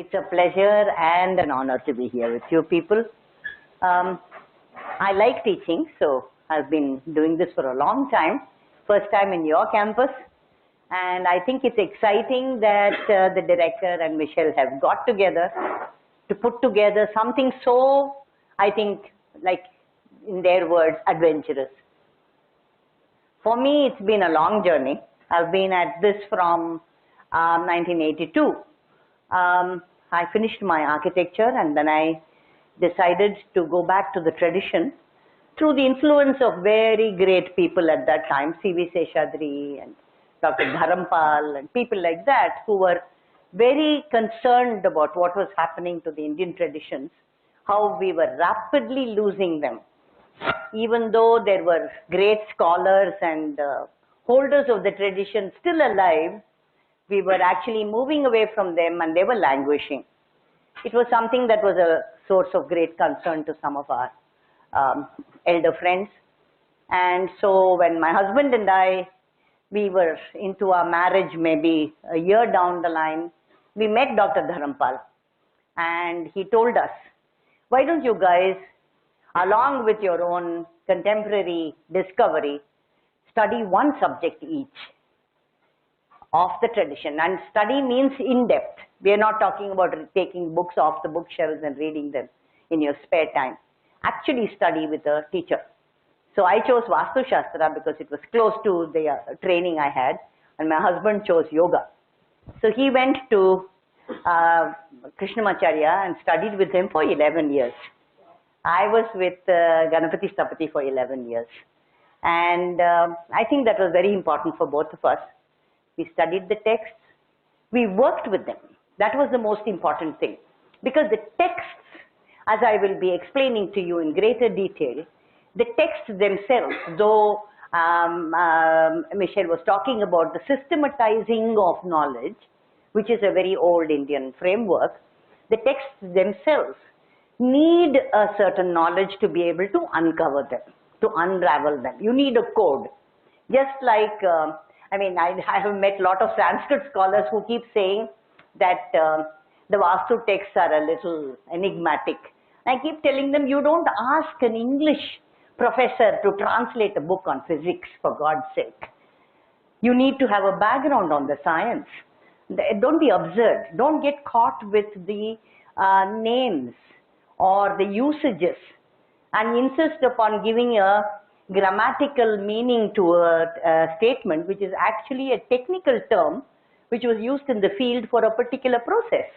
It's a pleasure and an honor to be here with you people. I like teaching, so I've been doing this for a long time. First time in your campus. And I think it's exciting that the director and Michelle have got together to put together something so, I think, like in their words, adventurous. For me, it's been a long journey. I've been at this from 1982. I finished my architecture and then I decided to go back to the tradition through the influence of very great people at that time, C.V. Seshadri and Dr. Dharampal and people like that who were very concerned about what was happening to the Indian traditions, how we were rapidly losing them. Even though there were great scholars and holders of the tradition still alive, we were actually moving away from them and they were languishing. It was something that was a source of great concern to some of our elder friends. And so when my husband and I, we were into our marriage maybe a year down the line, we met Dr. Dharampal and he told us, why don't you guys, along with your own contemporary discovery, study one subject each of the tradition. And study means in-depth. We are not talking about taking books off the bookshelves and reading them in your spare time. Actually study with a teacher. So I chose Vastu Shastra because it was close to the training I had, and my husband chose yoga. So he went to Krishnamacharya and studied with him for 11 years. I was with Ganapati Stapati for 11 years. And I think that was very important for both of us. We studied the texts. We worked with them. That was the most important thing. Because the texts, as I will be explaining to you in greater detail, the texts themselves, though Michelle was talking about the systematizing of knowledge, which is a very old Indian framework, the texts themselves need a certain knowledge to be able to uncover them, to unravel them. You need a code. Just like, I have met a lot of Sanskrit scholars who keep saying that the Vastu texts are a little enigmatic. I keep telling them, you don't ask an English professor to translate a book on physics, for God's sake. You need to have a background on the science. Don't be absurd. Don't get caught with the names or the usages and insist upon giving a grammatical meaning to a statement which is actually a technical term which was used in the field for a particular process.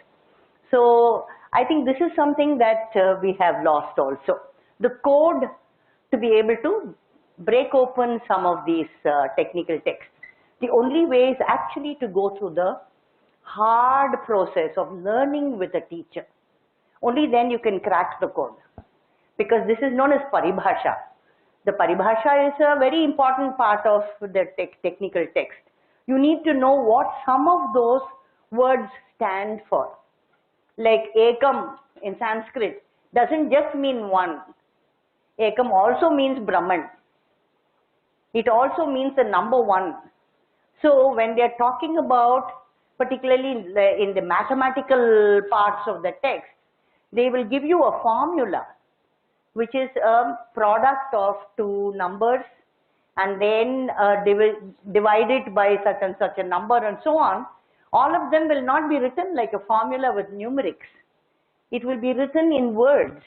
So I think this is something that we have lost also. The code to be able to break open some of these technical texts. The only way is actually to go through the hard process of learning with a teacher. Only then you can crack the code. Because this is known as paribhasha. The paribhasha is a very important part of the technical text. You need to know what some of those words stand for. Like ekam in Sanskrit doesn't just mean one. Ekam also means Brahman. It also means the number one. So when they are talking about, particularly in the mathematical parts of the text, they will give you a formula which is a product of two numbers and then divide it by such and such a number and so on. All of them will not be written like a formula with numerics. It will be written in words.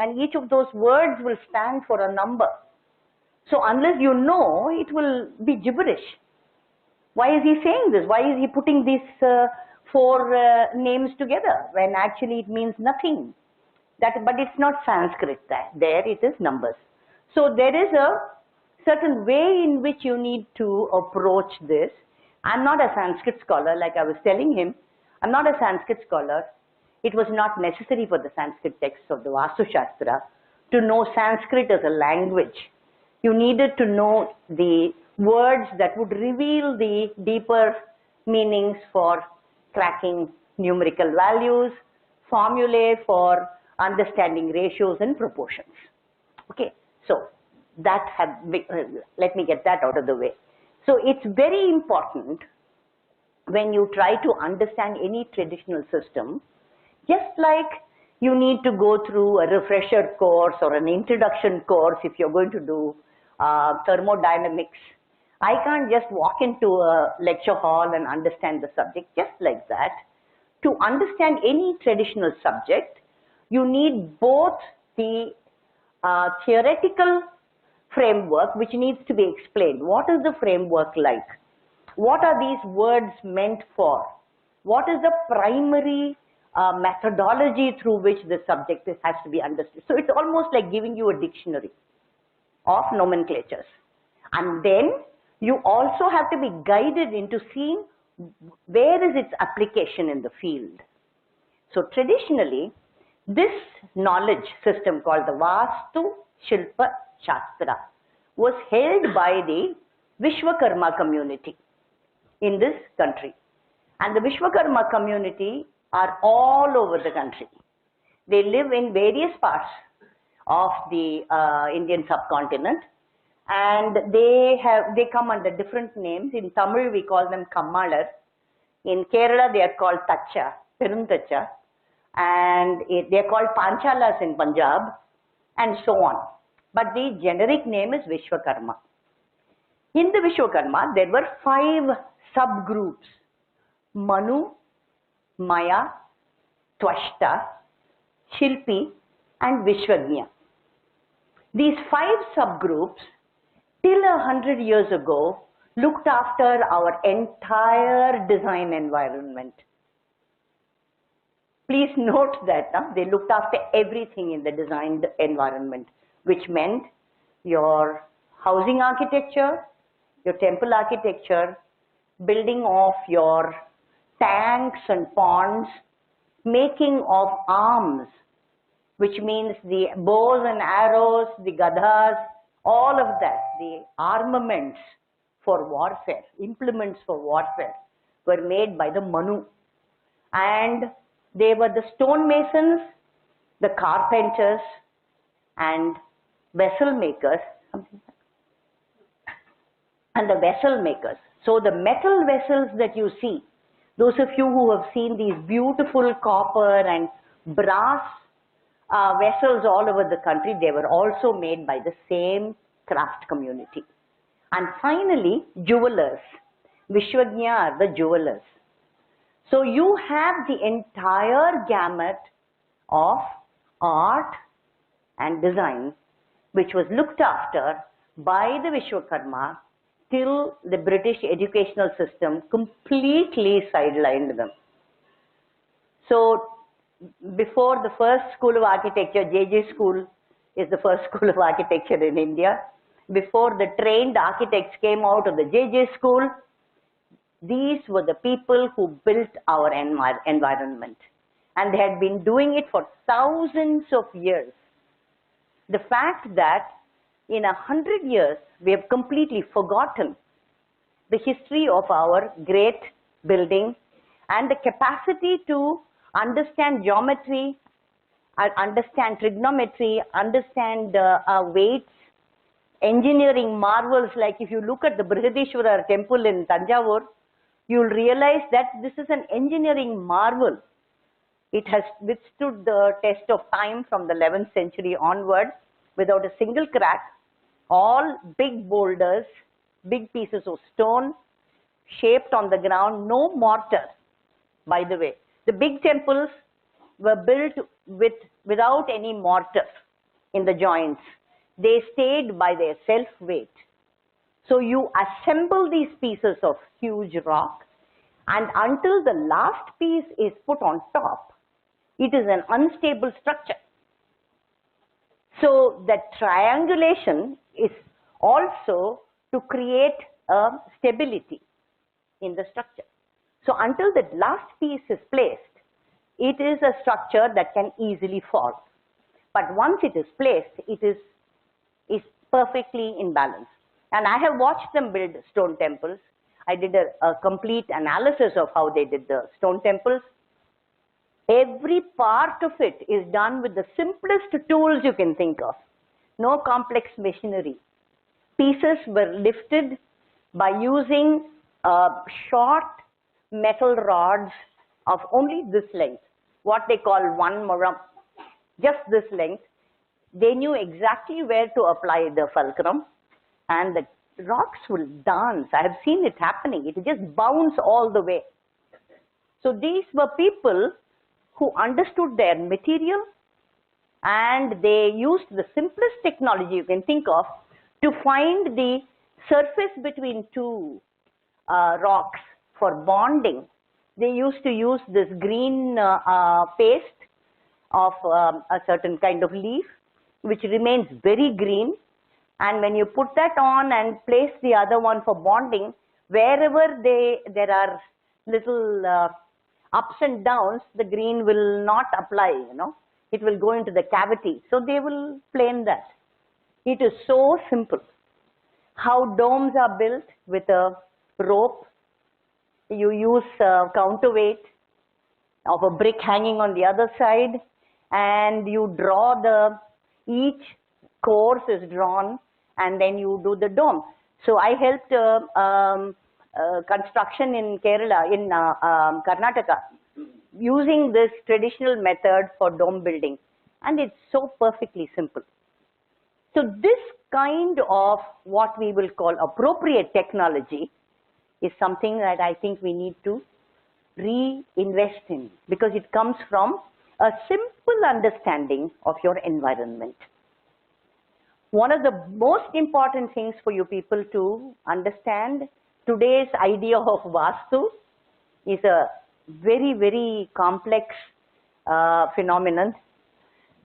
And each of those words will stand for a number. So unless you know, it will be gibberish. Why is he saying this? Why is he putting these four names together when actually it means nothing? But it's not Sanskrit there, it is numbers. So there is a certain way in which you need to approach this. I'm not a Sanskrit scholar, like I was telling him. I'm not a Sanskrit scholar. It was not necessary for the Sanskrit texts of the Vastu Shastra to know Sanskrit as a language. You needed to know the words that would reveal the deeper meanings for cracking numerical values, formulae for understanding ratios and proportions. Okay, so let me get that out of the way. So it's very important when you try to understand any traditional system, just like you need to go through a refresher course or an introduction course if you're going to do thermodynamics. I can't just walk into a lecture hall and understand the subject just like that. To understand any traditional subject, you need both the theoretical framework, which needs to be explained. What is the framework like? What are these words meant for? What is the primary methodology through which the subject has to be understood? So it's almost like giving you a dictionary of nomenclatures. And then you also have to be guided into seeing where is its application in the field. So traditionally, this knowledge system called the Vastu Shilpa Shastra was held by the Vishwakarma community in this country. And the Vishwakarma community are all over the country. They live in various parts of the Indian subcontinent, and they come under different names. In Tamil we call them Kammalar. In Kerala they are called Tacha, Peruntacha, and they are called Panchalas in Punjab, and so on. But the generic name is Vishwakarma. In the Vishwakarma there were 5 subgroups: Manu, Maya, Twashta, Shilpi, and Vishwagnya. These 5 subgroups, till 100 years ago, looked after our entire design environment. Please note that they looked after everything in the designed environment, which meant your housing architecture, your temple architecture, building of your tanks and ponds, making of arms, which means the bows and arrows, the gadhas, all of that, the armaments for warfare, implements for warfare, were made by the Manu. And they were the stonemasons, the carpenters, and vessel makers, and the vessel makers. So the metal vessels that you see, those of you who have seen these beautiful copper and brass vessels all over the country, they were also made by the same craft community. And finally, jewelers. Vishwagnya are the jewelers. So you have the entire gamut of art and design, which was looked after by the Vishwakarma till the British educational system completely sidelined them. So before the first school of architecture, JJ School is the first school of architecture in India. Before the trained architects came out of the JJ School, these were the people who built our environment. And they had been doing it for thousands of years. The fact that in 100 years, we have completely forgotten the history of our great building and the capacity to understand geometry, understand trigonometry, understand weights, engineering marvels. Like if you look at the Brihadishwara temple in Tanjavur, you'll realize that this is an engineering marvel. It has withstood the test of time from the 11th century onward without a single crack. All big boulders, big pieces of stone shaped on the ground, no mortar, by the way. The big temples were built without any mortar in the joints. They stayed by their self-weight. So you assemble these pieces of huge rock, and until the last piece is put on top, it is an unstable structure. So the triangulation is also to create a stability in the structure. So until the last piece is placed, it is a structure that can easily fall. But once it is placed, it is perfectly in balance. And I have watched them build stone temples. I did a complete analysis of how they did the stone temples. Every part of it is done with the simplest tools you can think of. No complex machinery. Pieces were lifted by using short metal rods of only this length, what they call 1 muram, just this length. They knew exactly where to apply the fulcrum, and the rocks will dance. I have seen it happening. It just bounce all the way. So these were people who understood their material, and they used the simplest technology you can think of to find the surface between two rocks for bonding. They used to use this green paste of a certain kind of leaf, which remains very green. And when you put that on and place the other one for bonding, wherever there are little ups and downs, the green will not apply, you know. It will go into the cavity. So they will plane that. It is so simple. How domes are built with a rope. You use counterweight of a brick hanging on the other side, and you draw each course is drawn, and then you do the dome. So I helped construction in Kerala, in Karnataka, using this traditional method for dome building, and it's so perfectly simple. So this kind of what we will call appropriate technology is something that I think we need to reinvest in, because it comes from a simple understanding of your environment. One of the most important things for you people to understand, today's idea of Vastu is a very, very complex phenomenon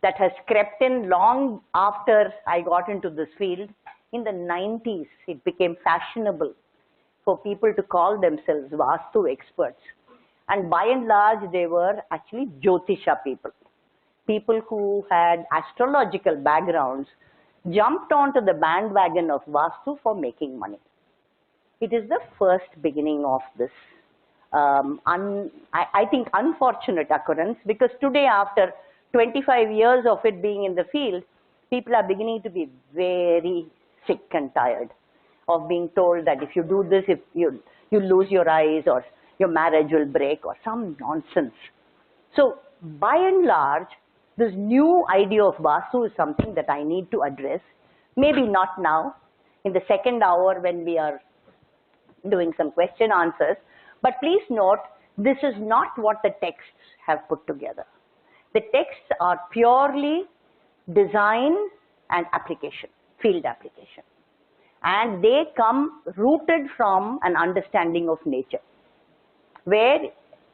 that has crept in long after I got into this field. In the 90s, it became fashionable for people to call themselves Vastu experts. And by and large, they were actually Jyotisha people. People who had astrological backgrounds jumped onto the bandwagon of Vastu for making money. It is the first beginning of this, I think, unfortunate occurrence, because today, after 25 years of it being in the field, people are beginning to be very sick and tired of being told that if you do this, if you lose your eyes, or your marriage will break, or some nonsense. So by and large, this new idea of Vastu is something that I need to address. Maybe not now, in the second hour when we are doing some question answers. But please note, this is not what the texts have put together. The texts are purely design and application, field application. And they come rooted from an understanding of nature, where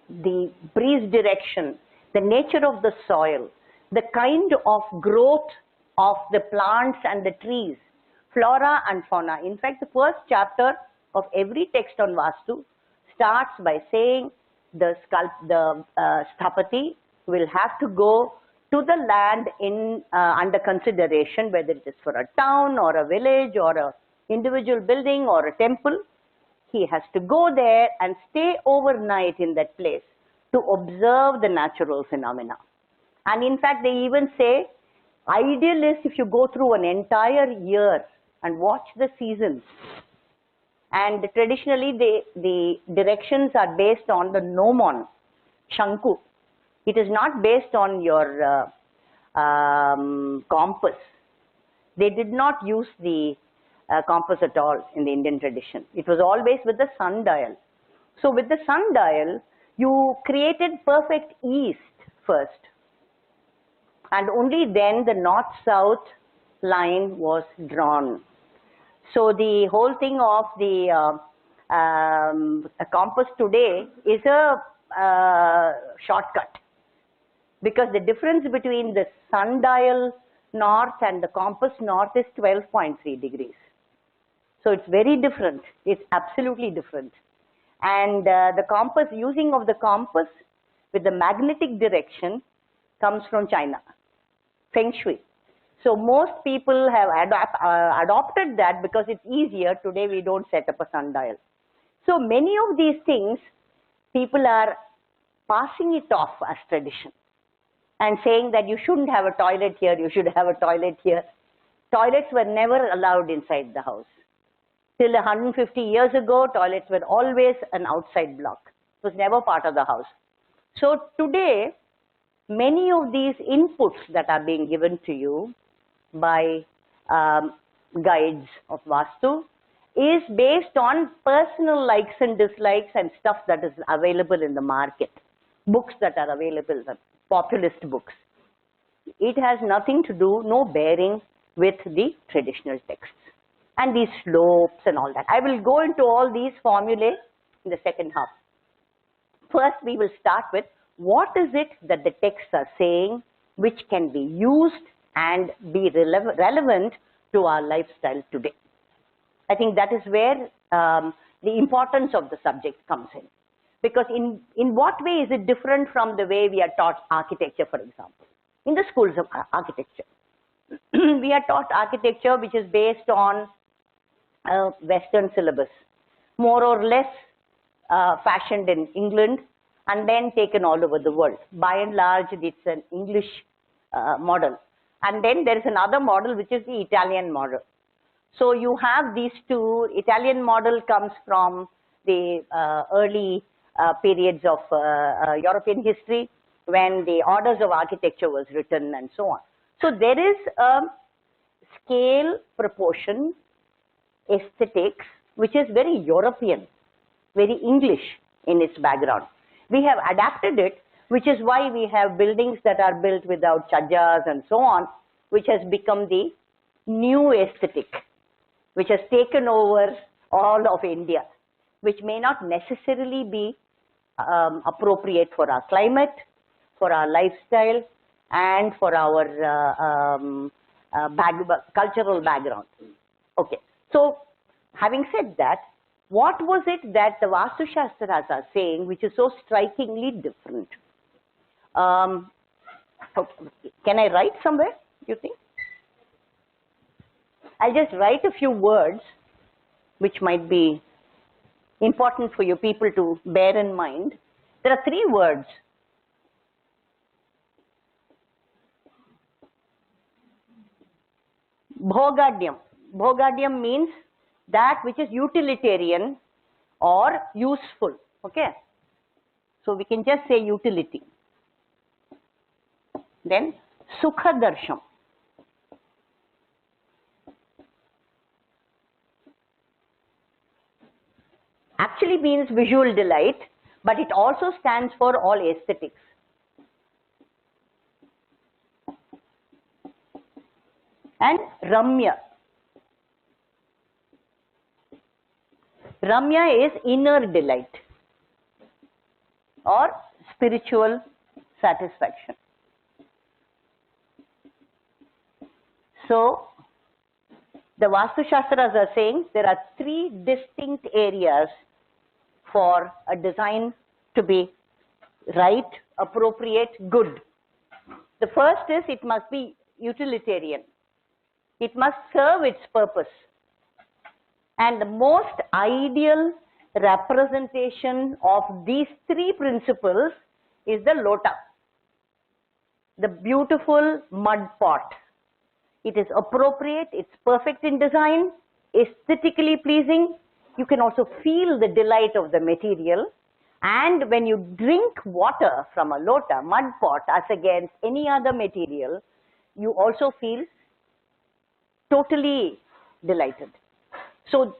the breeze direction, the nature of the soil, the kind of growth of the plants and the trees, flora and fauna. In fact, the first chapter of every text on Vastu starts by saying the sthapati will have to go to the land under consideration, whether it is for a town or a village or a individual building or a temple. He has to go there and stay overnight in that place to observe the natural phenomena. And in fact, they even say, ideal is if you go through an entire year and watch the seasons. And traditionally, the directions are based on the gnomon, Shanku. It is not based on your compass. They did not use the compass at all in the Indian tradition. It was always with the sundial. So with the sundial, you created perfect east first. And only then the north-south line was drawn. So the whole thing of the compass today is a shortcut, because the difference between the sundial north and the compass north is 12.3 degrees. So it's very different. It's absolutely different. And the compass, using of the compass with the magnetic direction comes from China, Feng Shui. So most people have adopted that because it's easier. Today we don't set up a sundial. So many of these things, people are passing it off as tradition and saying that you shouldn't have a toilet here, you should have a toilet here. Toilets were never allowed inside the house. Till 150 years ago, toilets were always an outside block. It was never part of the house. So today, many of these inputs that are being given to you by guides of Vastu is based on personal likes and dislikes and stuff that is available in the market, books that are available, populist books. It has nothing to do, no bearing with the traditional texts and these slopes and all that. I will go into all these formulae in the second half. First, we will start with what is it that the texts are saying which can be used and be relevant to our lifestyle today. I think that is where the importance of the subject comes in. Because in what way is it different from the way we are taught architecture, for example? In the schools of architecture, we are taught architecture which is based on a Western syllabus, more or less fashioned in England and then taken all over the world. By and large, it's an English model. And then there is another model which is the Italian model. So you have these two. Italian model comes from the early periods of European history when the orders of architecture was written and so on. So there is a scale, proportion, aesthetics which is very European, very English in its background. We have adapted it, which is why we have buildings that are built without chajjas and so on, which has become the new aesthetic, which has taken over all of India, which may not necessarily be appropriate for our climate, for our lifestyle, and for our cultural background. Okay, so having said that, what was it that the Vastu Shastras are saying which is so strikingly different? Okay. Can I write somewhere, you think? I'll just write a few words which might be important for you people to bear in mind. There are 3 words. Bhogadyam. Bhogadyam means that which is utilitarian or useful. Okay. So we can just say utility. Then Sukhadarsham. Actually means visual delight, but it also stands for all aesthetics. And Ramya. Ramya is inner delight or spiritual satisfaction. So, the Vastu Shastras are saying there are 3 distinct areas for a design to be right, appropriate, good. The first is it must be utilitarian. It must serve its purpose. And the most ideal representation of these 3 principles is the lota, the beautiful mud pot. It is appropriate, it's perfect in design, aesthetically pleasing. You can also feel the delight of the material. And when you drink water from a lota, mud pot, as against any other material, you also feel totally delighted. So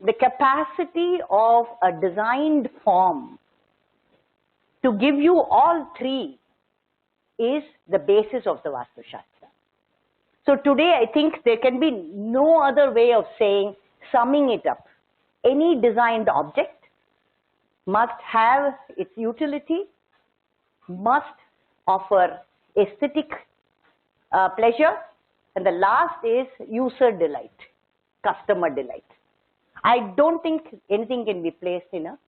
the capacity of a designed form to give you all 3 is the basis of the Vastu Shastra. So today I think there can be no other way of saying, summing it up. Any designed object must have its utility, must offer aesthetic pleasure, and the last is user delight, customer delight. I don't think anything can be placed in a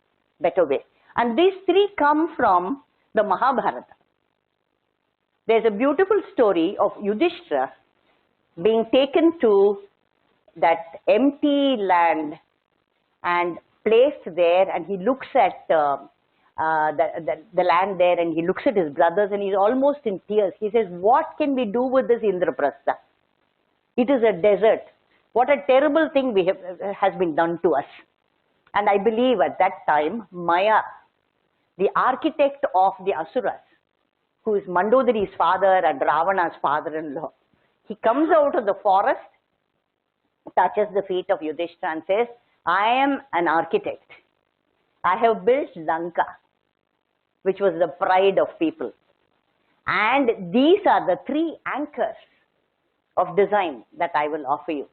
better way. And these 3 come from the Mahabharata. There's a beautiful story of Yudhishthira being taken to that empty land and placed there, and he looks at the land there, and he looks at his brothers, and he's almost in tears. He says, what can we do with this Indraprastha? It is a desert. What a terrible thing has been done to us. And I believe at that time, Maya the architect of the Asuras, who is Mandodari's father and Ravana's father-in-law. He comes out of the forest, touches the feet of Yudhishthira and says, I am an architect. I have built Lanka, which was the pride of people. And these are the three anchors of design that I will offer you.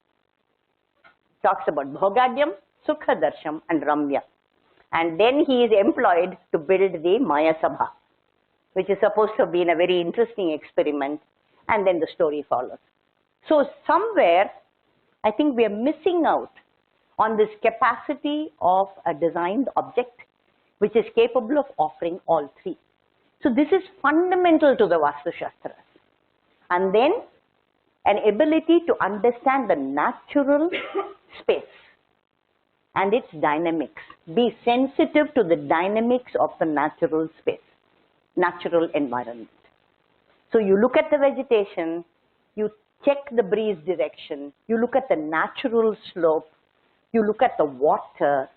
Talks about Bhogadyam, Sukhadarsham and Ramya. And then he is employed to build the Maya Sabha, which is supposed to have been a very interesting experiment, and then the story follows. So somewhere, I think we are missing out on this capacity of a designed object, which is capable of offering all three. So this is fundamental to the Vastu Shastras. And then an ability to understand the natural space and its dynamics. Be sensitive to the dynamics of the natural space, natural environment. So you look at the vegetation, you check the breeze direction, you look at the natural slope, you look at the water,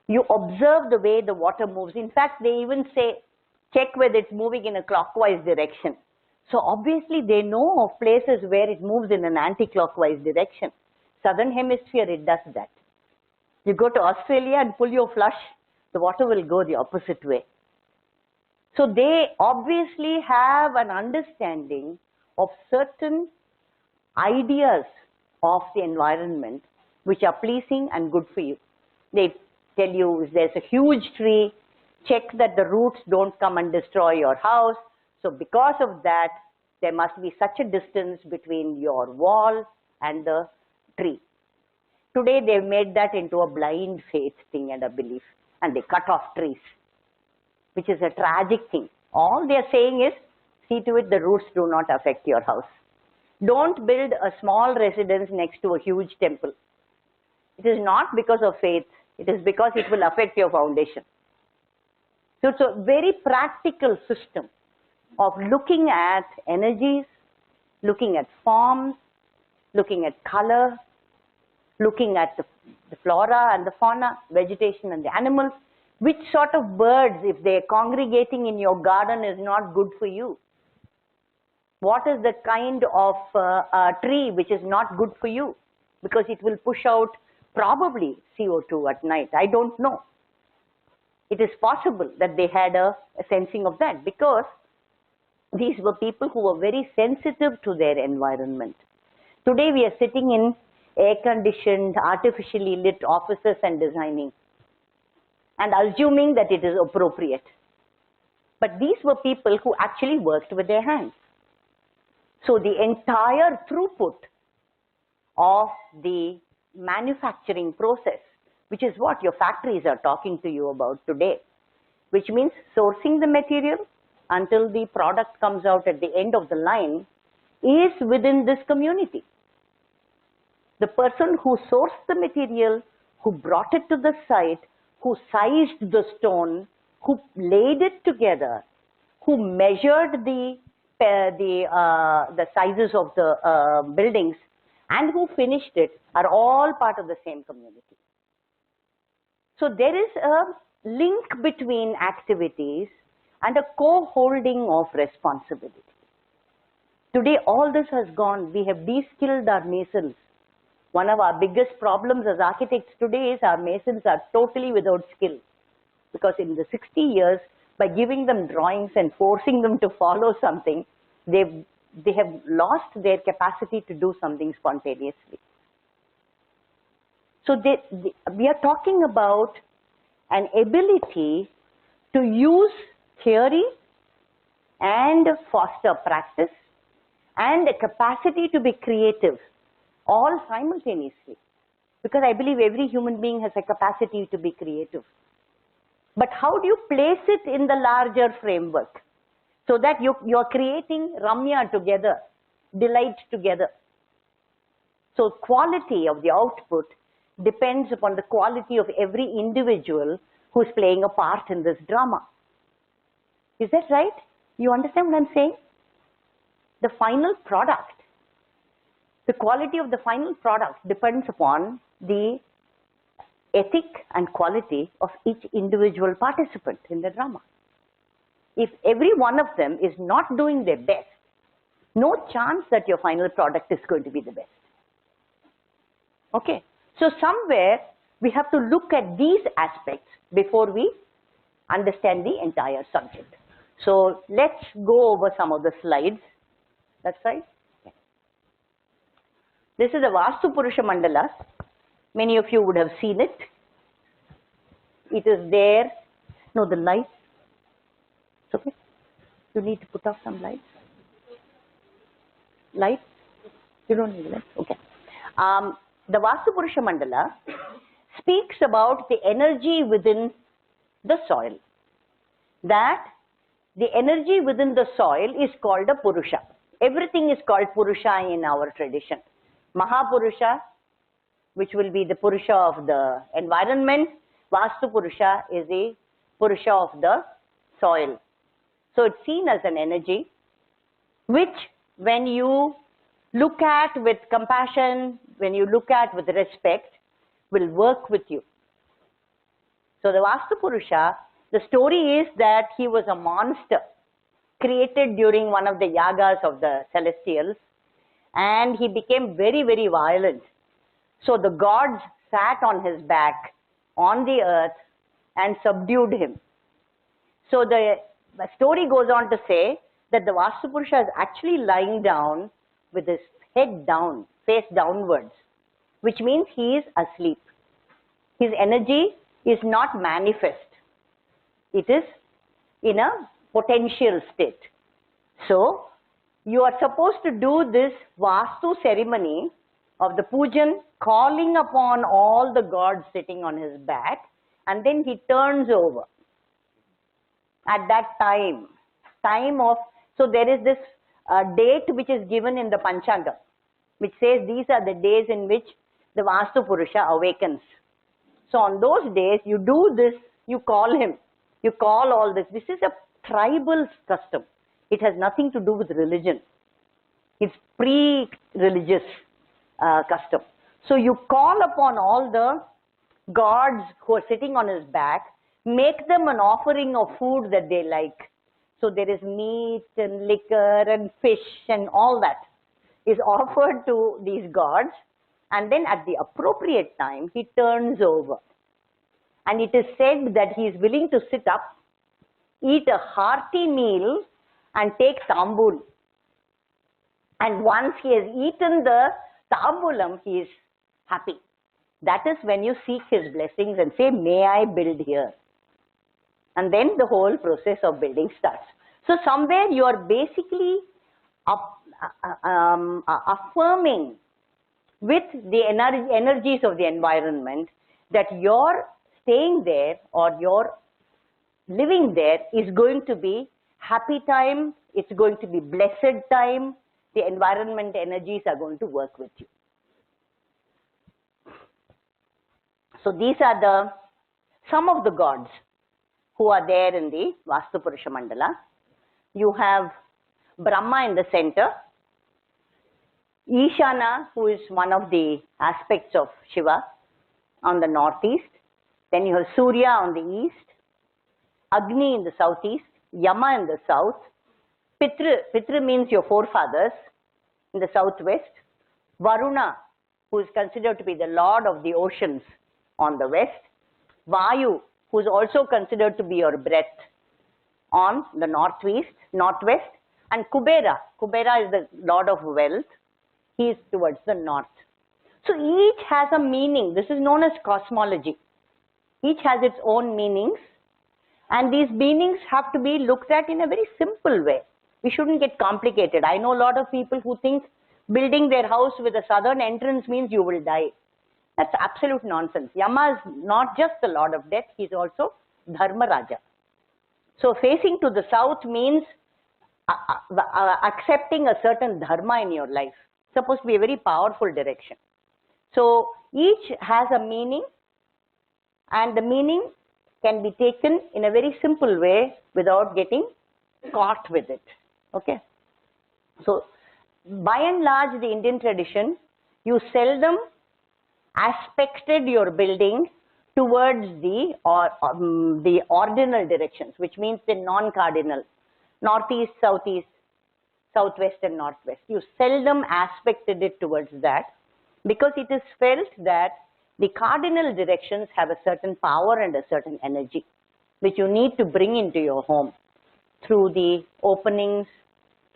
you observe the way the water moves. In fact, they even say, check whether it's moving in a clockwise direction. So obviously they know of places where it moves in an anti-clockwise direction. Southern hemisphere, it does that. You go to Australia and pull your flush, the water will go the opposite way. So they obviously have an understanding of certain ideas of the environment which are pleasing and good for you. They tell you if there's a huge tree, check that the roots don't come and destroy your house. So because of that, there must be such a distance between your wall and the tree. Today they've made that into a blind faith thing and a belief, and they cut off trees, which is a tragic thing. All they're saying is, see to it the roots do not affect your house. Don't build a small residence next to a huge temple. It is not because of faith, it is because it will affect your foundation. So it's a very practical system of looking at energies, looking at forms, looking at color, looking at the flora and the fauna, vegetation and the animals. Which sort of birds, if they're congregating in your garden, is not good for you? What is the kind of tree which is not good for you? Because it will push out probably CO2 at night. I don't know. It is possible that they had a sensing of that, because these were people who were very sensitive to their environment. Today we are sitting in air-conditioned, artificially lit offices and designing and assuming that it is appropriate. But these were people who actually worked with their hands. So the entire throughput of the manufacturing process, which is what your factories are talking to you about today, which means sourcing the material until the product comes out at the end of the line, is within this community. The person who sourced the material, who brought it to the site, who sized the stone, who laid it together, who measured the sizes of the buildings, and who finished it, are all part of the same community. So there is a link between activities and a co-holding of responsibility. Today all this has gone. We have de-skilled our masons. One of our biggest problems as architects today is our masons are totally without skill. Because in the 60 years, by giving them drawings and forcing them to follow something, they have lost their capacity to do something spontaneously. So we are talking about an ability to use theory and foster practice and a capacity to be creative, all simultaneously. Because I believe every human being has a capacity to be creative. But how do you place it in the larger framework so that you're creating Ramya together, delight together? So quality of the output depends upon the quality of every individual who's playing a part in this drama. Is that right? You understand what I'm saying? The final product, the quality of the final product depends upon the ethic and quality of each individual participant in the drama. if every one of them is not doing their best, no chance that your final product is going to be the best. Okay, so somewhere we have to look at these aspects before we understand the entire subject. So let's go over some of the slides. That's right. Okay. This is a Vastu Purusha Mandala. Many of you would have seen it. It is there. No, the lights. It's okay. You need to put off some lights. Lights? You don't need lights. Okay. The Vastu Purusha Mandala speaks about the energy within the soil. That the energy within the soil is called a Purusha. Everything is called Purusha in our tradition. Mahapurusha, which will be the Purusha of the environment. Vastu Purusha is the Purusha of the soil. So it's seen as an energy which, when you look at with compassion, when you look at with respect, will work with you. So the Vastu Purusha, the story is that he was a monster created during one of the yagas of the celestials, and he became very, very violent. So the gods sat on his back on the earth and subdued him. So the story goes on to say that the Vastu Purusha is actually lying down with his head down, face downwards, which means he is asleep. His energy is not manifest. It is in a potential state. So you are supposed to do this Vastu ceremony of the pujan, calling upon all the gods sitting on his back, and then he turns over. At that time of, so there is this date which is given in the Panchanga, which says these are the days in which the Vastu Purusha awakens. So on those days, you do this, you call him, you call all this. This is a tribal custom. It has nothing to do with religion. It's pre-religious custom. So you call upon all the gods who are sitting on his back, make them an offering of food that they like. So there is meat and liquor and fish and all that is offered to these gods, and then at the appropriate time he turns over. And it is said that he is willing to sit up, eat a hearty meal and take tambul. And once he has eaten the tambulam, he is happy. That is when you seek his blessings and say, may I build here? And then the whole process of building starts. So somewhere you are basically affirming with the energies of the environment that your staying there or your living there is going to be happy time, it's going to be blessed time, the environment energies are going to work with you. So these are some of the gods who are there in the Vastu Purusha Mandala. You have Brahma in the center, Ishana, who is one of the aspects of Shiva, on the northeast. Then you have Surya on the east, Agni in the southeast, Yama in the south, Pitra means your forefathers in the southwest, Varuna, who is considered to be the lord of the oceans, on the west, Vayu, who is also considered to be your breath, on the northwest, and Kubera. Kubera is the lord of wealth. He is towards the north. So each has a meaning. This is known as cosmology. Each has its own meanings, and these meanings have to be looked at in a very simple way. We shouldn't get complicated. I know a lot of people who think building their house with a southern entrance means you will die. That's absolute nonsense. Yama is not just the lord of death, he is also Dharma Raja. So facing to the south means accepting a certain dharma in your life. It's supposed to be a very powerful direction. So each has a meaning, and the meaning can be taken in a very simple way without getting caught with it. Okay. So by and large, the Indian tradition, you seldom aspected your building towards the ordinal directions, which means the non-cardinal, northeast, southeast, southwest and northwest. You seldom aspected it towards that because it is felt that the cardinal directions have a certain power and a certain energy which you need to bring into your home through the openings,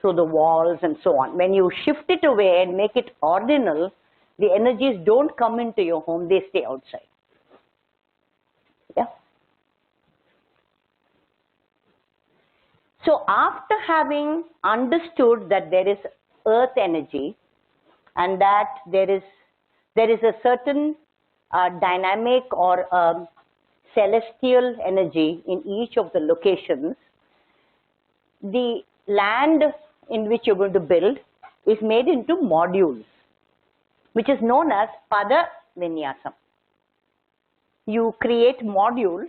through the walls and so on. When you shift it away and make it ordinal, the energies don't come into your home, they stay outside. Yeah. So after having understood that there is earth energy and that there is a certain dynamic or celestial energy in each of the locations, the land in which you're going to build is made into modules, which is known as Pada Vinyasam. You create modules.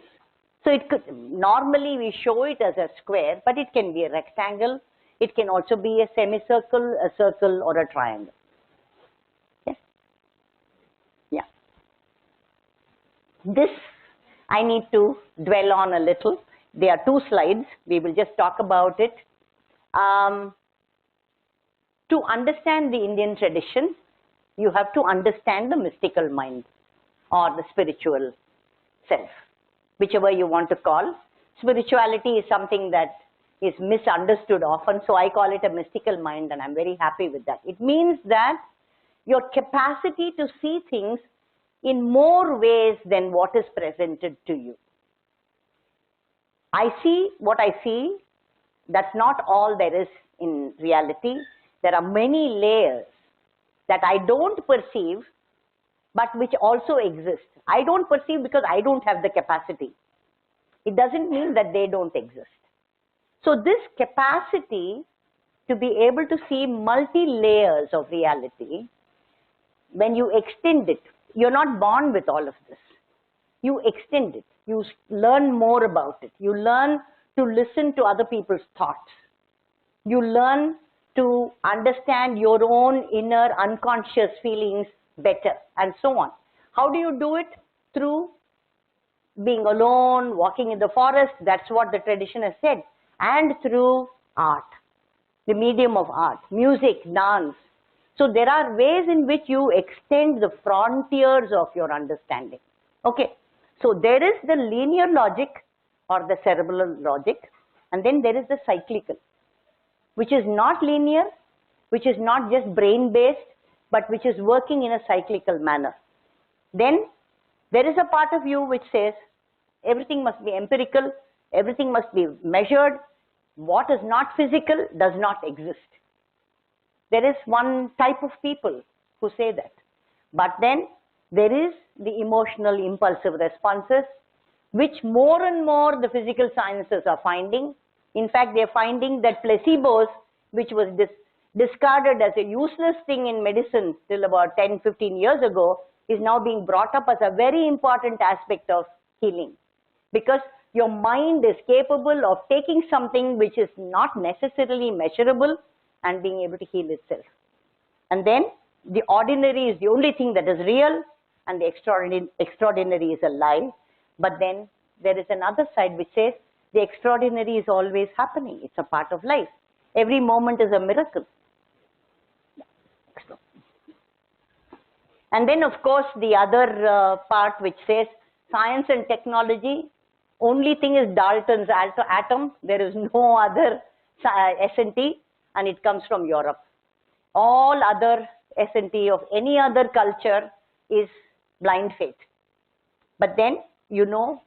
So it could, normally we show it as a square, but it can be a rectangle. It can also be a semicircle, a circle, or a triangle. Okay? Yeah. This I need to dwell on a little. There are 2 slides. We will just talk about it. To understand the Indian tradition, you have to understand the mystical mind or the spiritual self, whichever you want to call. Spirituality is something that is misunderstood often, so I call it a mystical mind, and I'm very happy with that. It means that your capacity to see things in more ways than what is presented to you. I see what I see. That's not all there is in reality. There are many layers that I don't perceive, but which also exist. I don't perceive because I don't have the capacity. It doesn't mean that they don't exist. So this capacity to be able to see multi-layers of reality, when you extend it, you're not born with all of this. You extend it. You learn more about it. You learn to listen to other people's thoughts. You learn to understand your own inner unconscious feelings better, and so on. How do you do it? Through being alone, walking in the forest, that's what the tradition has said, and through art, the medium of art, music, dance. So there are ways in which you extend the frontiers of your understanding. Okay, so there is the linear logic or the cerebral logic, and then there is the cyclical, which is not linear, which is not just brain-based, but which is working in a cyclical manner. Then there is a part of you which says everything must be empirical, everything must be measured, what is not physical does not exist. There is one type of people who say that. But then there is the emotional impulsive responses, which more and more the physical sciences are finding. In fact, they are finding that placebos, which was discarded as a useless thing in medicine till about 10-15 years ago, is now being brought up as a very important aspect of healing. Because your mind is capable of taking something which is not necessarily measurable and being able to heal itself. And then the ordinary is the only thing that is real, and the extraordinary is a lie. But then there is another side which says the extraordinary is always happening. It's a part of life. Every moment is a miracle. And then, of course, the other part which says science and technology, only thing is Dalton's atom. There is no other S&T, and it comes from Europe. All other S&T of any other culture is blind faith. But then, you know,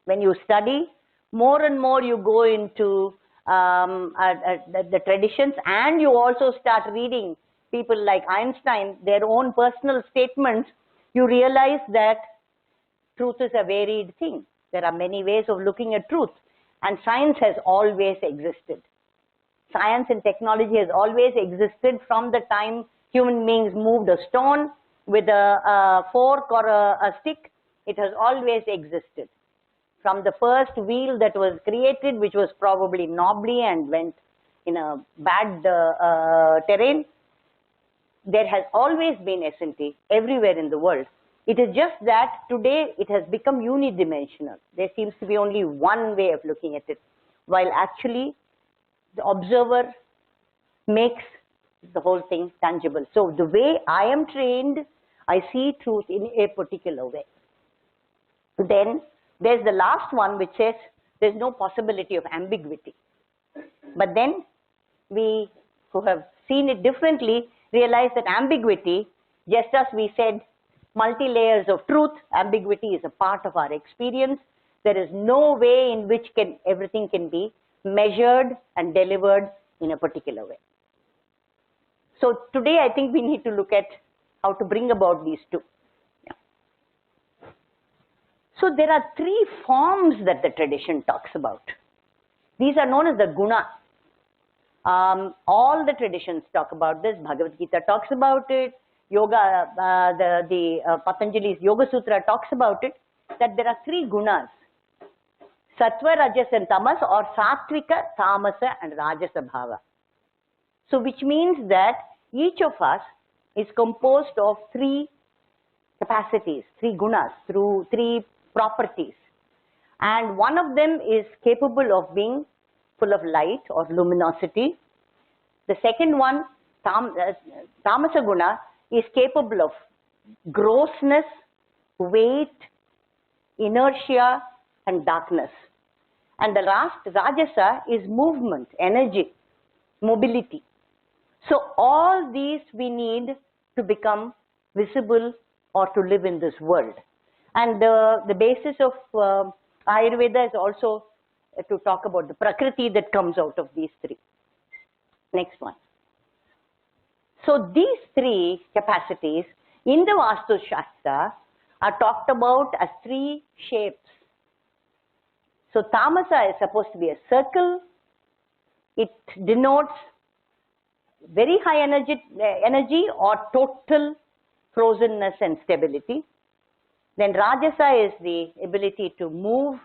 when you study, more and more you go into the traditions, and you also start reading people like Einstein, their own personal statements, you realize that truth is a varied thing. There are many ways of looking at truth, and science has always existed. Science and technology has always existed from the time human beings moved a stone with a fork or a stick. It has always existed. From the first wheel that was created, which was probably knobbly and went in a bad terrain, there has always been S&T everywhere in the world. It is just that today it has become unidimensional. There seems to be only one way of looking at it, while actually the observer makes the whole thing tangible. So the way I am trained, I see truth in a particular way. Then there's the last one which says there's no possibility of ambiguity. But then we who have seen it differently realize that ambiguity, just as we said, multi-layers of truth, ambiguity is a part of our experience. There is no way in which everything can be measured and delivered in a particular way. So today I think we need to look at how to bring about these two. Yeah. So there are three forms that the tradition talks about. These are known as the guna. All the traditions talk about this. Bhagavad Gita talks about it. Yoga, Patanjali's Yoga Sutra talks about it, that there are three gunas. Sattva, Rajas and Tamas, or Sattvika, Tamasa and Rajasa Bhava. So which means that each of us is composed of three capacities, three gunas, through three properties. And one of them is capable of being full of light or luminosity. The second one, Tamasa Guna, is capable of grossness, weight, inertia, and darkness. And the last, Rajasa, is movement, energy, mobility. So all these we need to become visible or to live in this world. And the basis of Ayurveda is also to talk about the Prakriti that comes out of these three. Next one. So these three capacities in the Vastu Shastra are talked about as three shapes. So Tamasa is supposed to be a circle. It denotes very high energy or total frozenness and stability. Then Rajasa is the ability to move,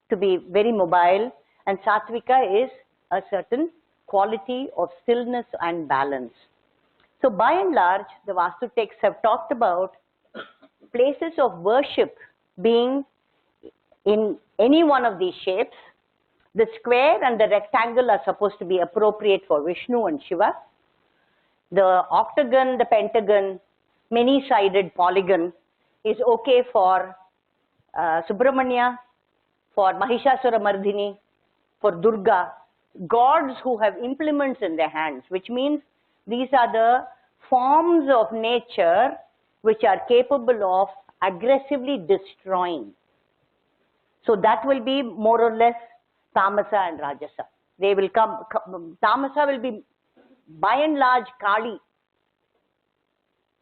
to be very mobile, and Sattvika is a certain quality of stillness and balance. So by and large, the Vastu texts have talked about places of worship being in any one of these shapes. The square and the rectangle are supposed to be appropriate for Vishnu and Shiva. The octagon, the pentagon, many-sided polygon is okay for Subramanya, for Mahishasura Mardhini, for Durga, gods who have implements in their hands, which means these are the forms of nature which are capable of aggressively destroying. So that will be more or less Tamasa and Rajasa. They will come, Tamasa will be by and large Kali.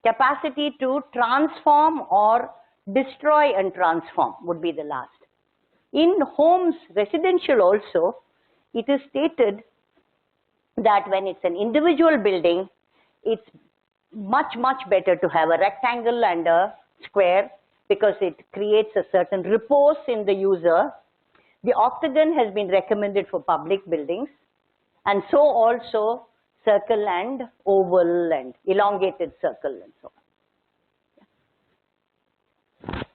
Capacity to transform or destroy and transform would be the last. In homes, residential also, it is stated that when it's an individual building, it's much better to have a rectangle and a square because it creates a certain repose in the user. The octagon has been recommended for public buildings, and so also circle and oval and elongated circle and so on.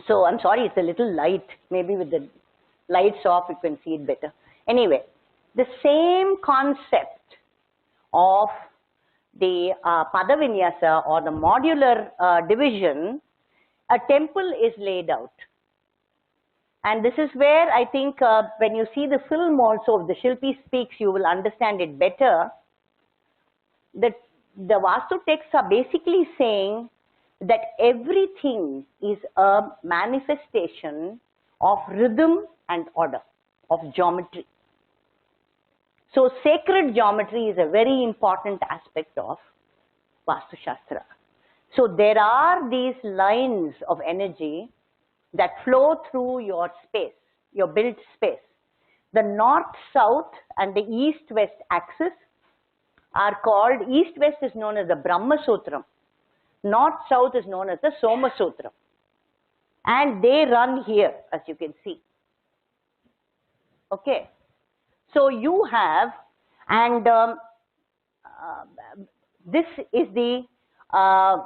So I'm sorry, it's a little light. Maybe with the lights off, you can see it better. Anyway, the same concept of the Padavinyasa or the modular division, a temple is laid out. And this is where I think when you see the film also of the Shilpi Speaks, you will understand it better. That the Vastu texts are basically saying that everything is a manifestation of rhythm and order, of geometry. So sacred geometry is a very important aspect of Vastu Shastra. So there are these lines of energy that flow through your space, your built space. The north-south and the east-west axis are called, east-west is known as the Brahma Sutram. North-south is known as the Soma Sutram. And they run here, as you can see. Okay. So you have, and this is the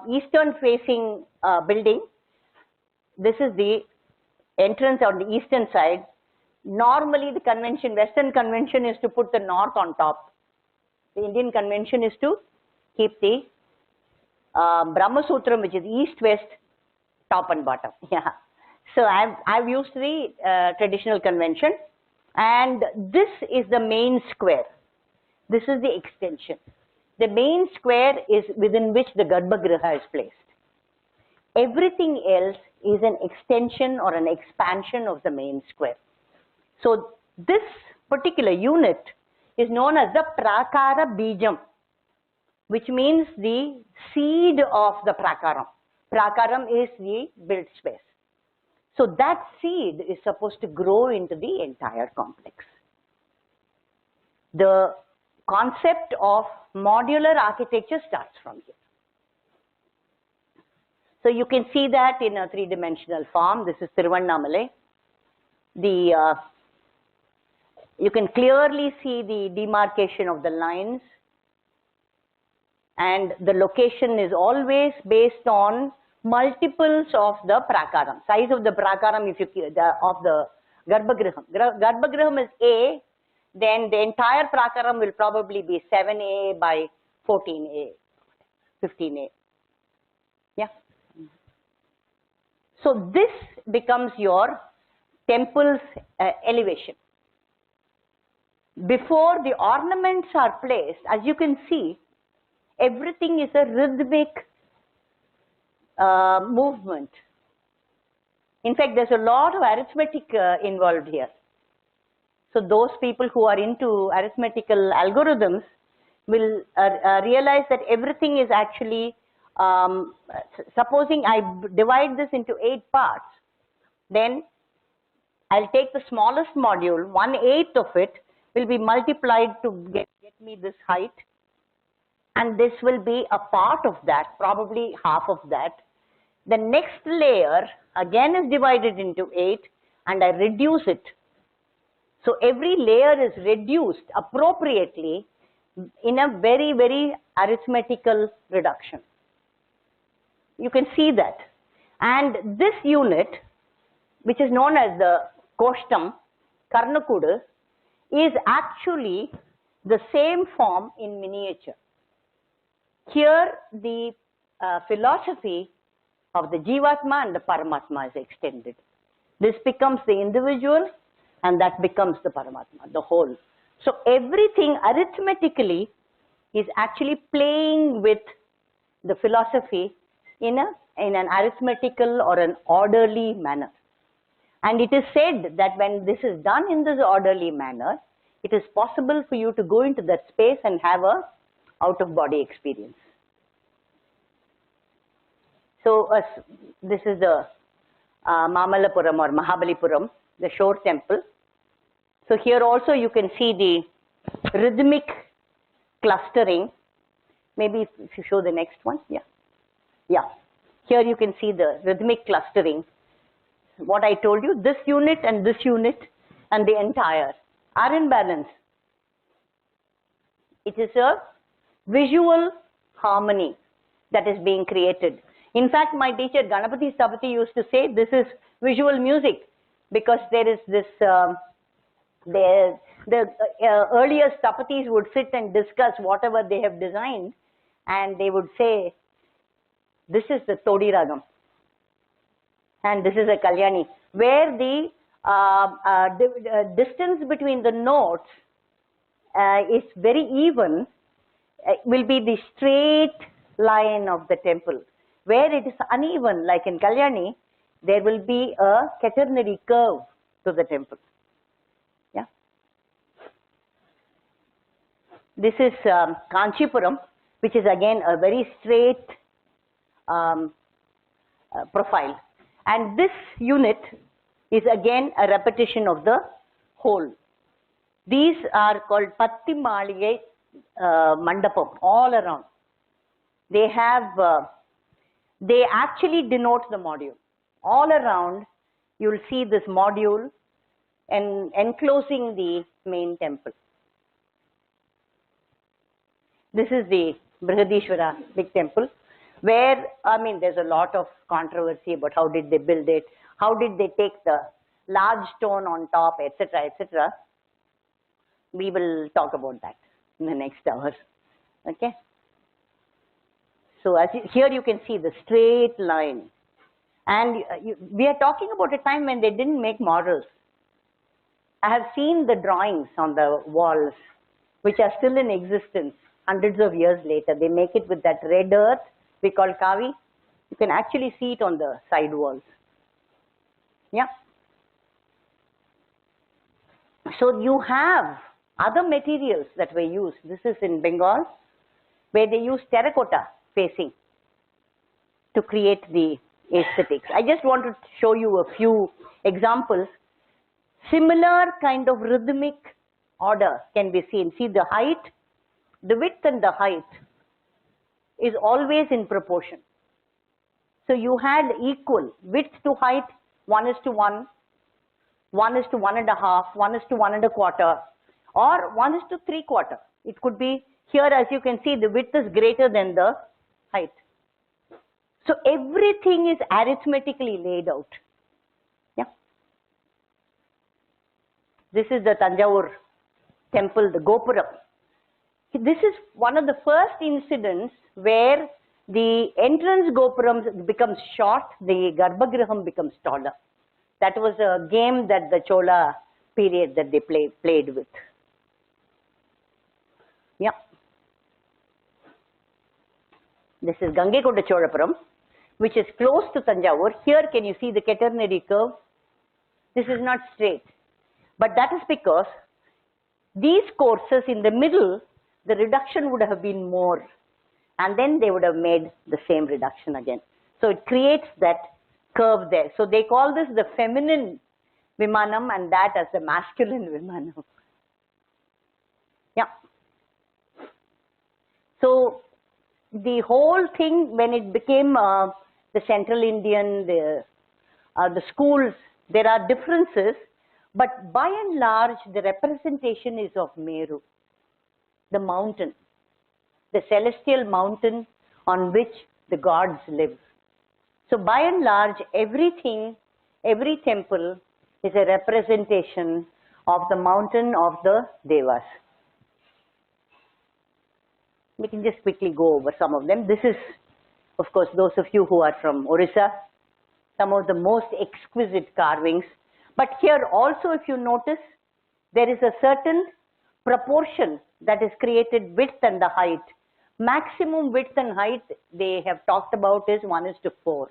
eastern facing building. This is the entrance on the eastern side. Normally the convention, Western convention is to put the north on top. The Indian convention is to keep the Brahma Sutram, which is east-west, top and bottom. Yeah. So I've used the traditional convention, and this is the main square. This is the extension. The main square is within which the Garbhagriha is placed. Everything else is an extension or an expansion of the main square. So this particular unit is known as the Prakara Bijam, which means the seed of the Prakaram. Prakaram is the built space. So that seed is supposed to grow into the entire complex. The concept of modular architecture starts from here. So you can see that in a three-dimensional form. This is Tiruvannamalai. You can clearly see the demarcation of the lines, and the location is always based on multiples of the Prakaram. Size of the Prakaram, of the Garbhagriham. Garbhagriham is A, then the entire Prakaram will probably be 7A by 14A, 15A. Yeah. So this becomes your temple's elevation. Before the ornaments are placed, as you can see, everything is a rhythmic movement. In fact, there's a lot of arithmetic involved here. So those people who are into arithmetical algorithms will realize that everything is actually, supposing I divide this into 8 parts, then I'll take the smallest module, 1/8 of it will be multiplied to get me this height, and this will be a part of that, probably half of that. The next layer again is divided into 8, and I reduce it. So every layer is reduced appropriately in a very, very arithmetical reduction. You can see that. And this unit, which is known as the Koshtam, Karnakudu, is actually the same form in miniature. Here the philosophy of the Jivatma and the Paramatma is extended. This becomes the individual, and that becomes the Paramatma, the whole. So everything arithmetically is actually playing with the philosophy in an arithmetical or an orderly manner. And it is said that when this is done in this orderly manner, it is possible for you to go into that space and have a out-of-body experience. So this is the Mamallapuram or Mahabalipuram, the shore temple. So here also you can see the rhythmic clustering. Maybe if you show the next one, yeah. Here you can see the rhythmic clustering. What I told you, this unit and the entire are in balance. It is a visual harmony that is being created. In fact, my teacher Ganapati Stapati used to say this is visual music, because there is this, the earlier Stapatis would sit and discuss whatever they have designed, and they would say, this is the Todi Ragam, and this is a Kalyani, where the distance between the notes is very even, will be the straight line of the temple. Where it is uneven, like in Kalyani, there will be a quaternary curve to the temple. Yeah. This is Kanchipuram, which is again a very straight profile. And this unit is again a repetition of the whole. These are called Patti Maligai Mandapam, all around. They have, they actually denote the module. All around, you will see this module and enclosing the main temple. This is the Brihadishwara big temple. where, I mean, there's a lot of controversy about how did they build it, how did they take the large stone on top, etc., etc. We will talk about that in the next hour. Okay. So here you can see the straight line. And we are talking about a time when they didn't make models. I have seen the drawings on the walls, which are still in existence hundreds of years later. They make it with that red earth we call kavi. You can actually see it on the side walls. Yeah. So you have other materials that were used. This is in Bengal, where they use terracotta facing to create the aesthetics. I just want to show you a few examples. Similar kind of rhythmic order can be seen. See the height, the width and the height is always in proportion. So you had equal width to height, 1:1, 1:1.5, 1:1.25, or 1:3/4. It could be here, as you can see, the width is greater than the height. So everything is arithmetically laid out. Yeah. This is the Tanjavur temple, the Gopuram. This is one of the first incidents where the entrance Gopuram becomes short, the Garbhagriham becomes taller. That was a game that the Chola period that they played with. Yeah. This is Gangekonda Cholapuram, which is close to Tanjavur. Here, can you see the quaternary curve? This is not straight. But that is because these courses in the middle, the reduction would have been more. And then they would have made the same reduction again. So it creates that curve there. So they call this the feminine Vimanam and that as the masculine Vimanam. Yeah. So the whole thing, when it became the Central Indian, the schools, there are differences, but by and large, the representation is of Meru, the mountain, the celestial mountain on which the gods live. So by and large, everything, every temple is a representation of the mountain of the Devas. We can just quickly go over some of them. This is, of course, those of you who are from Orissa, some of the most exquisite carvings. But here also, if you notice, there is a certain proportion that is created width and the height. Maximum width and height they have talked about is 1:4.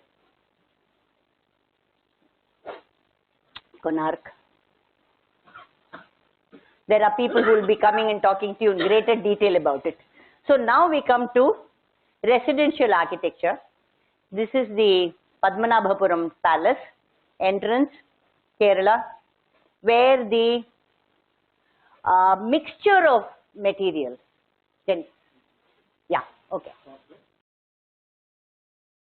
Konark. There are people who will be coming and talking to you in greater detail about it. So now we come to residential architecture. This is the Padmanabhapuram Palace entrance, Kerala, where the mixture of materials. Then, yeah, okay.